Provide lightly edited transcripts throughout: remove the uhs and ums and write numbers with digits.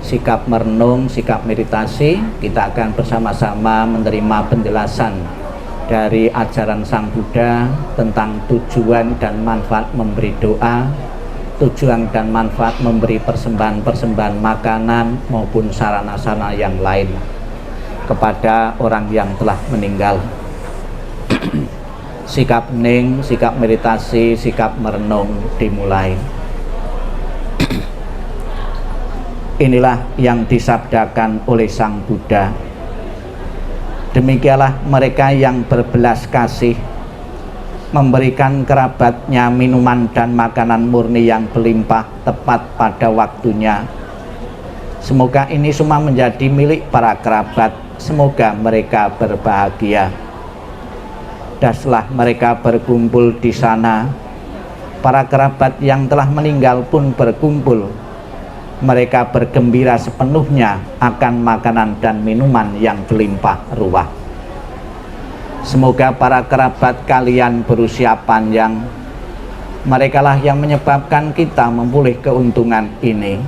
sikap merenung, sikap meditasi, kita akan bersama-sama menerima penjelasan dari ajaran Sang Buddha tentang tujuan dan manfaat memberi doa, tujuan dan manfaat memberi persembahan-persembahan makanan maupun sarana-sarana yang lain kepada orang yang telah meninggal. Sikap hening, sikap meditasi, sikap merenung dimulai. Inilah yang disabdakan oleh Sang Buddha. Demikianlah mereka yang berbelas kasih memberikan kerabatnya minuman dan makanan murni yang berlimpah tepat pada waktunya. Semoga ini semua menjadi milik para kerabat. Semoga mereka berbahagia. Dan setelah mereka berkumpul di sana, para kerabat yang telah meninggal pun berkumpul. Mereka bergembira sepenuhnya akan makanan dan minuman yang berlimpah ruah. Semoga para kerabat kalian berusia panjang. Merekalah yang menyebabkan kita memperoleh keuntungan ini.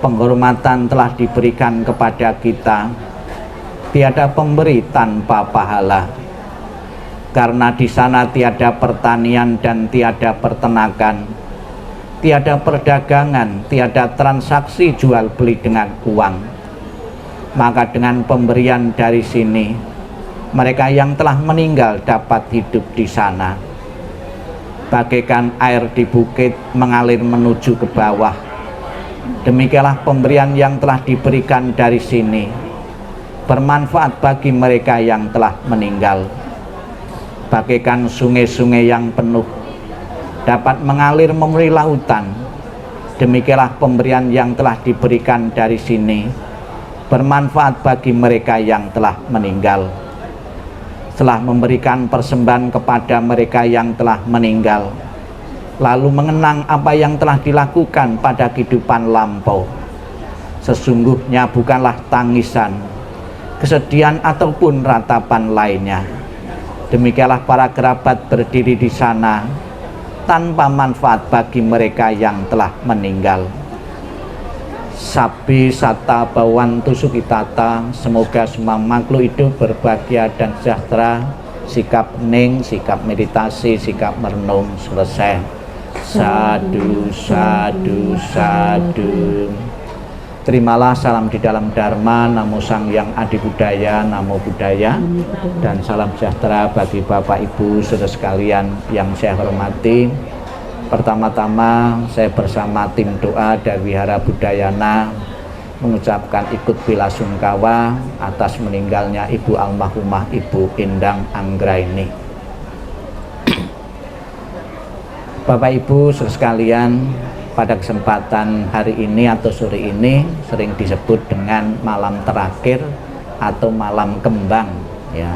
Penghormatan telah diberikan kepada kita. Tiada pemberi tanpa pahala. Karena di sana tiada pertanian dan tiada peternakan. Tiada perdagangan, tiada transaksi jual beli dengan uang. Maka dengan pemberian dari sini, mereka yang telah meninggal dapat hidup di sana. Bagaikan air di bukit mengalir menuju ke bawah. Demikianlah pemberian yang telah diberikan dari sini, bermanfaat bagi mereka yang telah meninggal. Bagaikan sungai-sungai yang penuh, dapat mengalir memenuhi lautan. Demikianlah pemberian yang telah diberikan dari sini, bermanfaat bagi mereka yang telah meninggal. Setelah memberikan persembahan kepada mereka yang telah meninggal, lalu mengenang apa yang telah dilakukan pada kehidupan lampau, sesungguhnya bukanlah tangisan, kesedihan ataupun ratapan lainnya. Demikianlah para kerabat berdiri di sana tanpa manfaat bagi mereka yang telah meninggal. Sabi sata bawantu sukitata, semoga semua makhluk hidup berbahagia dan sejahtera. Sikap hening, sikap meditasi, sikap merenung selesai. Sadu, sadu, sadu. Terimalah salam di dalam Dharma, Namo Sang Yang Adi Budaya, Namo Buddhaya, dan salam sejahtera bagi Bapak Ibu saudara sekalian yang saya hormati. Pertama-tama saya bersama tim doa dari Wihara Budayana mengucapkan ikut bela sungkawa atas meninggalnya Ibu almarhumah Ibu Endang Anggraini. Bapak Ibu saudara sekalian, pada kesempatan hari ini atau sore ini sering disebut dengan malam terakhir atau malam kembang, ya.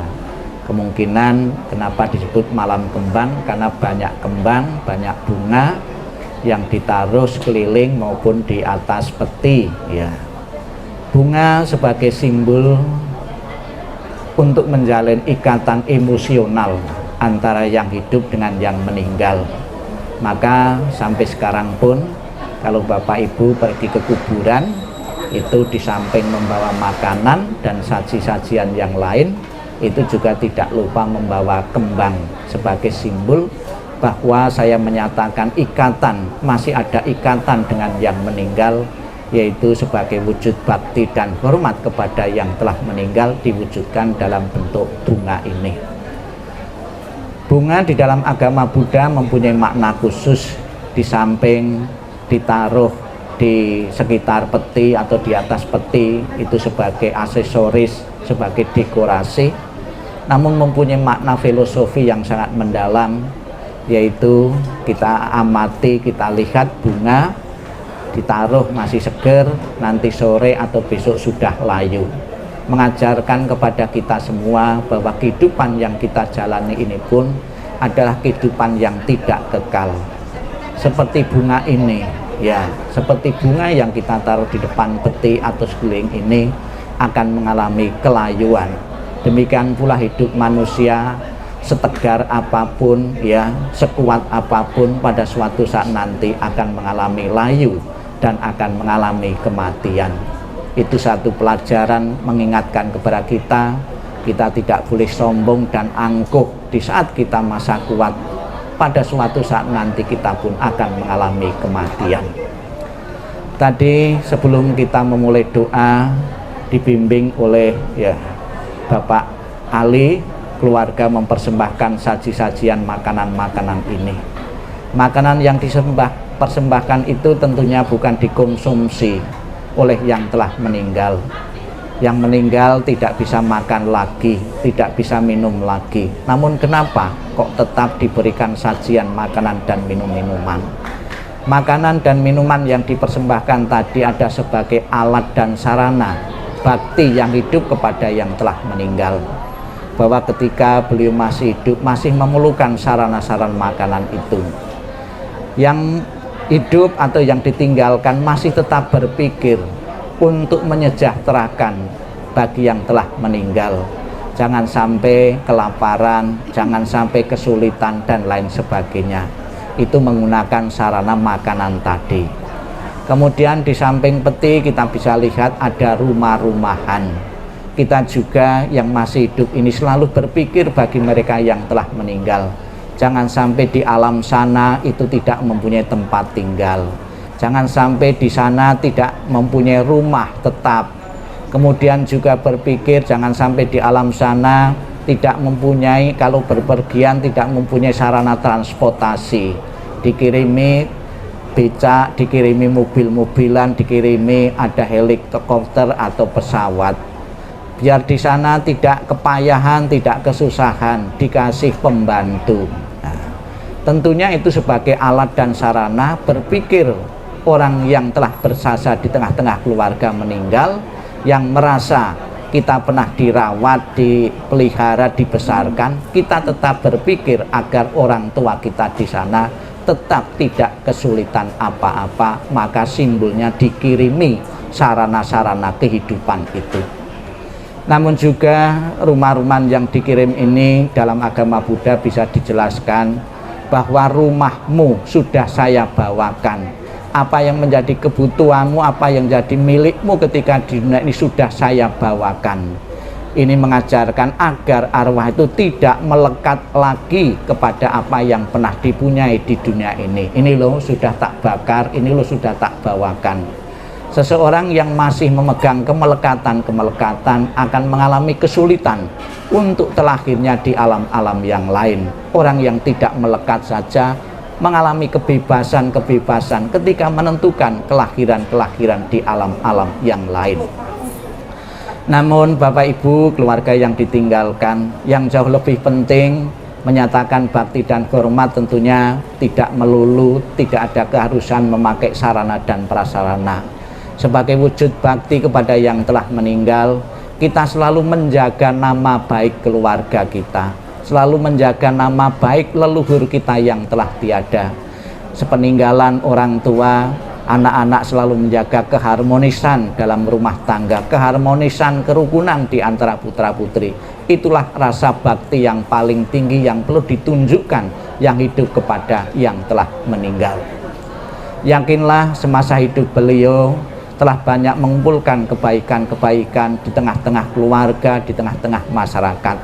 Kemungkinan kenapa disebut malam kembang, karena banyak kembang, banyak bunga yang ditaruh sekeliling maupun di atas peti, ya. Bunga sebagai simbol untuk menjalin ikatan emosional antara yang hidup dengan yang meninggal. Maka sampai sekarang pun kalau Bapak Ibu pergi ke kuburan, itu di samping membawa makanan dan saji-sajian yang lain, itu juga tidak lupa membawa kembang sebagai simbol bahwa saya menyatakan ikatan, masih ada ikatan dengan yang meninggal, yaitu sebagai wujud bakti dan hormat kepada yang telah meninggal diwujudkan dalam bentuk bunga ini. Bunga di dalam agama Buddha mempunyai makna khusus. Di samping ditaruh di sekitar peti atau di atas peti itu sebagai aksesoris, sebagai dekorasi, namun mempunyai makna filosofi yang sangat mendalam, yaitu kita amati, kita lihat bunga ditaruh masih seger, nanti sore atau besok sudah layu, mengajarkan kepada kita semua bahwa kehidupan yang kita jalani ini pun adalah kehidupan yang tidak kekal. Seperti bunga ini, ya, seperti bunga yang kita taruh di depan peti atau sekeliling ini akan mengalami kelayuan. Demikian pula hidup manusia, setegar apapun, ya, sekuat apapun, pada suatu saat nanti akan mengalami layu dan akan mengalami kematian. Itu satu pelajaran mengingatkan kepada kita tidak boleh sombong dan angkuh di saat kita masa kuat. Pada suatu saat nanti kita pun akan mengalami kematian. Tadi sebelum kita memulai doa, dibimbing oleh Bapak Ali, keluarga mempersembahkan saji-sajian makanan-makanan ini. Makanan yang dipersembahkan itu tentunya bukan dikonsumsi oleh yang telah meninggal. Yang meninggal tidak bisa makan lagi, tidak bisa minum lagi. Namun kenapa kok tetap diberikan sajian makanan dan minum-minuman? Makanan dan minuman yang dipersembahkan tadi ada sebagai alat dan sarana bakti yang hidup kepada yang telah meninggal. Bahwa ketika beliau masih hidup, masih memerlukan sarana-sarana makanan itu. Yang hidup atau yang ditinggalkan masih tetap berpikir untuk menyejahterakan bagi yang telah meninggal. Jangan sampai kelaparan, jangan sampai kesulitan dan lain sebagainya. Itu menggunakan sarana makanan tadi. Kemudian di samping peti kita bisa lihat ada rumah-rumahan. Kita juga yang masih hidup ini selalu berpikir bagi mereka yang telah meninggal. Jangan sampai di alam sana itu tidak mempunyai tempat tinggal. Jangan sampai di sana tidak mempunyai rumah tetap. Kemudian juga berpikir jangan sampai di alam sana tidak mempunyai, kalau berpergian tidak mempunyai sarana transportasi. Dikirimi becak, dikirimi mobil-mobilan, dikirimi ada helikopter atau pesawat. Biar di sana tidak kepayahan, tidak kesusahan, dikasih pembantu. Nah, tentunya itu sebagai alat dan sarana berpikir orang yang telah bersasa di tengah-tengah keluarga meninggal, yang merasa kita pernah dirawat, dipelihara, dibesarkan, kita tetap berpikir agar orang tua kita di sana tetap tidak kesulitan apa-apa, maka simbolnya dikirimi sarana-sarana kehidupan itu. Namun juga rumah-rumah yang dikirim ini dalam agama Buddha bisa dijelaskan bahwa rumahmu sudah saya bawakan. Apa yang menjadi kebutuhanmu, apa yang jadi milikmu ketika di dunia ini sudah saya bawakan. Ini mengajarkan agar arwah itu tidak melekat lagi kepada apa yang pernah dipunyai di dunia ini. Ini loh sudah tak bakar, ini loh sudah tak bawakan. Seseorang yang masih memegang kemelekatan akan mengalami kesulitan untuk terlahirnya di alam-alam yang lain. Orang yang tidak melekat saja mengalami kebebasan ketika menentukan kelahiran di alam-alam yang lain. Namun Bapak Ibu, keluarga yang ditinggalkan, yang jauh lebih penting menyatakan bakti dan hormat tentunya tidak melulu, tidak ada keharusan memakai sarana dan prasarana. Sebagai wujud bakti kepada yang telah meninggal, kita selalu menjaga nama baik keluarga kita, selalu menjaga nama baik leluhur kita yang telah tiada. Sepeninggalan orang tua, anak-anak selalu menjaga keharmonisan dalam rumah tangga, keharmonisan kerukunan di antara putra-putri. Itulah rasa bakti yang paling tinggi yang perlu ditunjukkan yang hidup kepada yang telah meninggal. Yakinlah semasa hidup beliau telah banyak mengumpulkan kebaikan-kebaikan di tengah-tengah keluarga, di tengah-tengah masyarakat.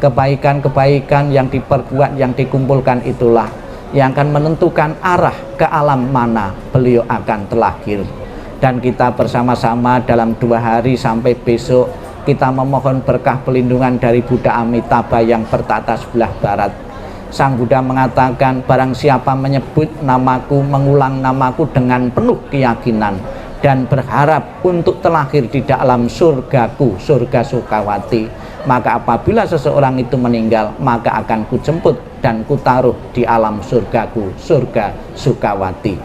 Kebaikan-kebaikan yang diperbuat, yang dikumpulkan itulah yang akan menentukan arah ke alam mana beliau akan terlahir. Dan kita bersama-sama dalam 2 hari sampai besok kita memohon berkah pelindungan dari Buddha Amitabha yang bertata sebelah barat. Sang Buddha mengatakan, barang siapa menyebut namaku, mengulang namaku dengan penuh keyakinan dan berharap untuk terlahir di dalam surgaku, surga Sukawati, maka apabila seseorang itu meninggal, maka akan kujemput dan kutaruh di alam surgaku, surga Sukawati.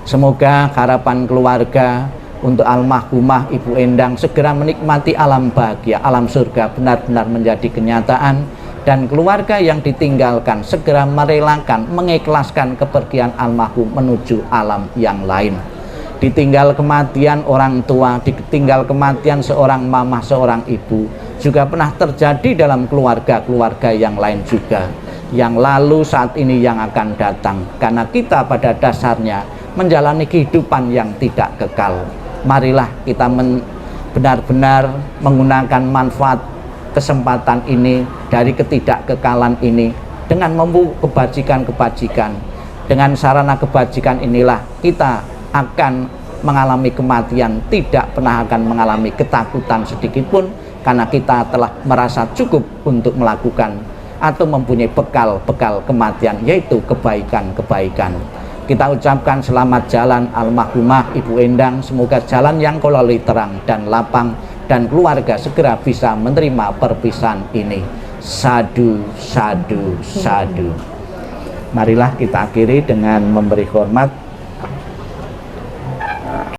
Semoga harapan keluarga untuk almarhumah Ibu Endang segera menikmati alam bahagia, alam surga benar-benar menjadi kenyataan, dan keluarga yang ditinggalkan segera merelakan, mengikhlaskan kepergian almarhum menuju alam yang lain. Ditinggal kematian orang tua, ditinggal kematian seorang mama, seorang ibu, juga pernah terjadi dalam keluarga-keluarga yang lain juga, yang lalu, saat ini, yang akan datang. Karena kita pada dasarnya menjalani kehidupan yang tidak kekal. Marilah kita benar-benar menggunakan manfaat kesempatan ini dari ketidakkekalan ini dengan membuat kebajikan-kebajikan. Dengan sarana kebajikan inilah kita akan mengalami kematian, tidak pernah akan mengalami ketakutan sedikitpun, karena kita telah merasa cukup untuk melakukan atau mempunyai bekal-bekal kematian, yaitu kebaikan-kebaikan. Kita ucapkan selamat jalan almarhumah Ibu Endang, semoga jalan yang kau lalui terang dan lapang, dan keluarga segera bisa menerima perpisahan ini. Sadu, sadu, sadu. Marilah kita akhiri dengan memberi hormat